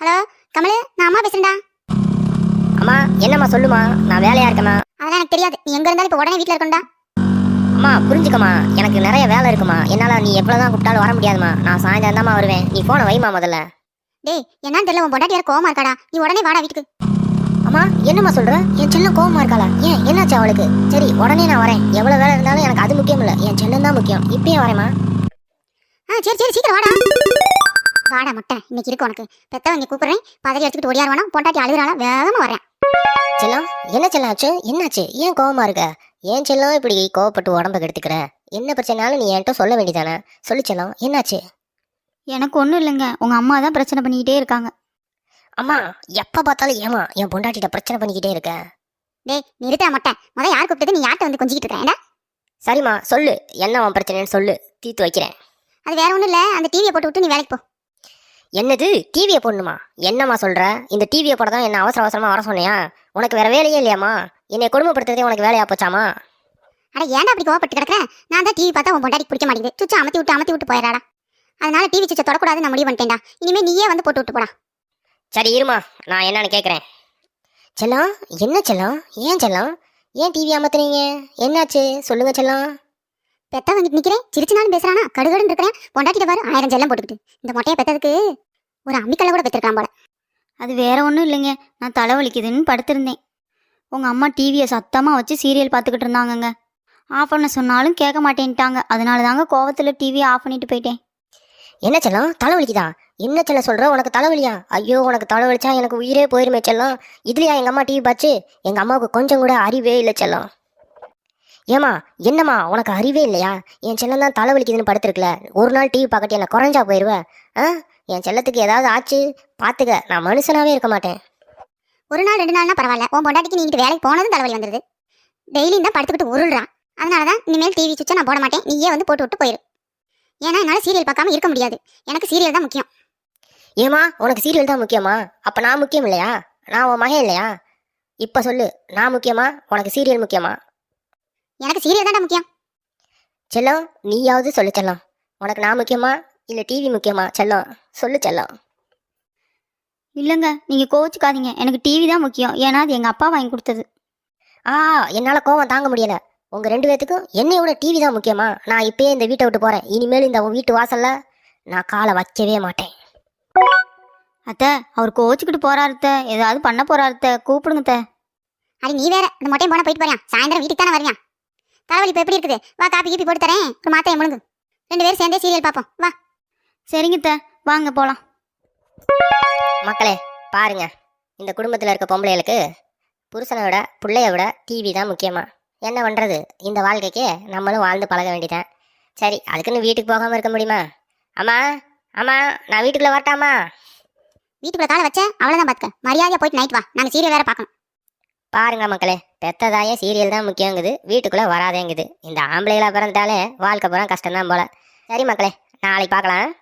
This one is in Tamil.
ஹலோ கமலு, நான் அம்மா பேசுறேன்டா. அம்மா என்னம்மா சொல்லுமா, நான் வேலையா இருக்கேம்மா. அதெல்லாம் எனக்கு தெரியாது. நீ எங்க இருந்தாலும் இப்போ உடனே வீட்டில் இருக்கணும்டா. அம்மா புரிஞ்சுக்கம்மா, எனக்கு நிறைய வேலை இருக்குமா, என்னால் நீ எவ்வளோதான் கூப்பிட்டாலும் வர முடியாதுமா. நான் சாயந்தரம் தான்மா வருவேன். நீ ஃபோனை வைமா முதல்ல. டேய், என்னன்னு தெரியல, உன் பொண்டாட்டி வேற கோவமா இருக்காடா. நீ உடனே வாடா வீட்டுக்கு. அம்மா என்னம்மா சொல்ற? என் செல்லம் கோவமா இருக்காளா? ஏன் என்னாச்சு அவளுக்கு? சரி உடனே நான் வரேன். எவ்வளோ வேலை இருந்தாலும் எனக்கு அது முக்கியம் இல்லை, என் செல்லம் தான் முக்கியம். இப்பயே வரேம்மா. சரி சரி, சீக்கிரம் வாடா. வாடா முட்டை, இன்னைக்கு இருக்கு உனக்கு. பெத்தவங்க கூப்பிடுறேன், பதவி எடுத்துக்கிட்டு ஓடியாருவானா. பொண்டாட்டி அழுகுறாளா, வேகமா வரேன். செல்லம் என்ன செல்லம் ஆச்சு? என்னாச்சு? ஏன் கோவமா இருக்க? ஏன் செல்லம் இப்படி கோவப்பட்டு உடம்ப கெடுத்துக்கிற? என்ன பிரச்சனைனாலும் நீ என்கிட்ட சொல்ல வேண்டியதானே? சொல்லு செல்லம், என்னாச்சு? எனக்கு ஒன்றும் இல்லைங்க, உங்கள் அம்மா தான் பிரச்சனை பண்ணிக்கிட்டே இருக்காங்க. அம்மா எப்போ பார்த்தாலும் ஏமா என் பொண்டாட்டிட்ட பிரச்சனை பண்ணிக்கிட்டே இருக்க? டேய் நிறுத்தா மொட்டை, முதல் யார் கூப்பிட்டது? நீ யார்கிட்ட வந்து கொஞ்சிக்கிட்டு இருக்கேன்? சரிம்மா சொல்லு, என்ன உன் பிரச்சனைன்னு சொல்லு, தீர்த்து வைக்கிறேன். அது வேற ஒன்றும் இல்லை, அந்த டிவியை போட்டு விட்டு நீ வேலைக்கு போ. என்னது டிவியை போடணுமா? என்னம்மா சொல்ற? இந்த டிவியை போட தான் என்ன அவசர அவசரமா வர சொன்னியா? உனக்கு வேற வேலையே இல்லையாம்மா? என்னை கொடுமைப்படுத்துறதே உனக்கு வேலையா போச்சாமா? அட ஏன்டா அப்படி கோவப்பட்டு கிடக்குறேன்? நான் தான் டிவி பார்த்தா உன் பொண்டாட்டிக்கு பிடிக்க மாட்டேங்குது, சுவிட்சை அமத்தி விட்டு போயிடாடா. அதனால டிவி சுவிட்சை தொடக்கூடாது, நான் முடிவு பண்ணிட்டேன்டா. இனிமே நீயே வந்து போட்டு விட்டு போடா. சரி இருமா, நான் என்னன்னு கேட்குறேன். செல்லம் என்ன செல்லம்? ஏன் செல்லம் ஏன் டிவி அமத்துறீங்க? என்னாச்சு சொல்லுங்க செல்லம். பெத்த வாங்கிட்டு நிக்கிறேன், சிரிச்சுனாலும் பேசுறானா, கடுகடுன்னு இருக்கிறேன். பொண்டாட்டிட்ட பாரு 1000 செல்லம் போட்டுக்கிட்டு. இந்த மொட்டையை பெத்ததுக்கு ஒரு அம்மிக்கல்ல கூட பெற்றிருக்கலாம் போல. அது வேற ஒன்றும் இல்லைங்க, நான் தலைவலிக்குதுன்னு படுத்திருந்தேன். உங்கள் அம்மா டிவியை சத்தமாக வச்சு சீரியல் பார்த்துக்கிட்டு இருந்தாங்கங்க. ஆஃப் பண்ண சொன்னாலும் கேட்க மாட்டேன்ட்டாங்க. அதனால தாங்க கோவத்தில் டிவியை ஆஃப் பண்ணிட்டு போயிட்டேன். என்ன செல்லம் தலைவலிக்குதா? என்ன செல்லம் சொல்ற? உனக்கு தலைவலியா? ஐயோ உனக்கு தலைவலிச்சா எனக்கு உயிரே போயிருமே செல்லம். இதுலையா எங்க அம்மா டிவி பாச்சு? எங்க அம்மாவுக்கு கொஞ்சம் கூட அறிவே இல்லை செல்லம். ஏமா என்னம்மா உனக்கு அறிவே இல்லையா? என் செல்லம் தான் தலைவலிக்குதுன்னு படுத்திருக்கல. ஒரு நாள் டிவி பார்க்கட்டி என்ன குறைஞ்சா போயிடுவேன்? என் செல்லத்துக்கு ஏதாவது ஆச்சு பார்த்துக்க, நான் மனுஷனாவே இருக்க மாட்டேன். ஒரு நாள் 2 நாள்னா பரவாயில்ல, உன் பொண்டாட்டிக்கு நீங்கிட்டு வேலைக்கு போனதும் தலைவலி வந்துடுது. டெய்லியும் தான் படுத்துக்கிட்டு உருள்றான். அதனாலதான் இனிமேல் டிவி சுவிட்சை நான் போட மாட்டேன், நீயே வந்து போட்டு விட்டு போயிரு. ஏன்னா என்னால சீரியல் பார்க்காம இருக்க முடியாது. எனக்கு சீரியல் தான் முக்கியம். ஏமா உனக்கு சீரியல் தான் முக்கியமா? அப்ப நான் முக்கியம் இல்லையா? நான் உன் மகன் இல்லையா? இப்ப சொல்லு, நான் முக்கியமா உனக்கு சீரியல் முக்கியமா? எனக்கு சீரியல் தான்டா முக்கியம். செல்லம் நீயாவது சொல்லு செல்லம், உனக்கு நான் முக்கியமா இல்ல டிவி முக்கியமா? செல்லம் சொல்லு செல்லம். இல்லைங்க, நீங்கள் கோவிச்சுக்காதீங்க, எனக்கு டிவி தான் முக்கியம். ஏன்னா அது எங்கள் அப்பா வாங்கி கொடுத்தது. என்னால கோவம் தாங்க முடியல. உங்க 2 பேத்துக்கும் என்னையோட டிவி தான் முக்கியமா? நான் இப்பயே இந்த வீட்டை விட்டு போறேன். இனிமேல் இந்த வீட்டு வாசல்ல நான் காலை வைக்கவே மாட்டேன். அத்தை, அவர் கோவிச்சுக்கிட்டு போறாருத்த, ஏதாவது பண்ண போறாருத்த, கூப்பிடுங்க த. அது நீ வேற, அந்த மொட்டையும் போனா போயிட்டு போறியா? சாயந்தரம் வீட்டுக்கு தானே வருவியா? தலைவலி இப்போ எப்படி இருக்குது? வா, காப்பி கீப்பி போட்டு தரேன், ஒரு மாத்தையை முழுங்கு. 2 பேரும் சேர்ந்தே சீரியல் பார்ப்போம், வா. சரிங்க த, வாங்க போகலாம். மக்களே பாருங்க, இந்த குடும்பத்தில் இருக்க பொம்பளைகளுக்கு புருஷனை விட பிள்ளைய விட டிவி தான் முக்கியமா. என்ன பண்ணுறது, இந்த வாழ்க்கைக்கே நம்மளும் வாழ்ந்து பழக வேண்டியதான். சரி அதுக்குன்னு வீட்டுக்கு போகாமல் இருக்க முடியுமா? அம்மா அம்மா நான் வீட்டுக்குள்ளே வரட்டாமா? வீட்டுக்குள்ள காலை வச்ச அவ்வளோதான், பார்த்துக்க. மரியாதையா போயிட்டு நைட் வா, நாங்கள் சீரியல் வேற பார்க்கணும். பாருங்க மக்களே, பெத்ததாயே சீரியல் தான் முக்கியங்குது, வீட்டுக்குள்ளே வராதேங்குது. இந்த ஆம்பளைகளாக பிறந்தாலே வாழ்க்கை பூரா கஷ்டம்தான் போல. சரி மக்களே, நாளைக்கு பார்க்கலாம்.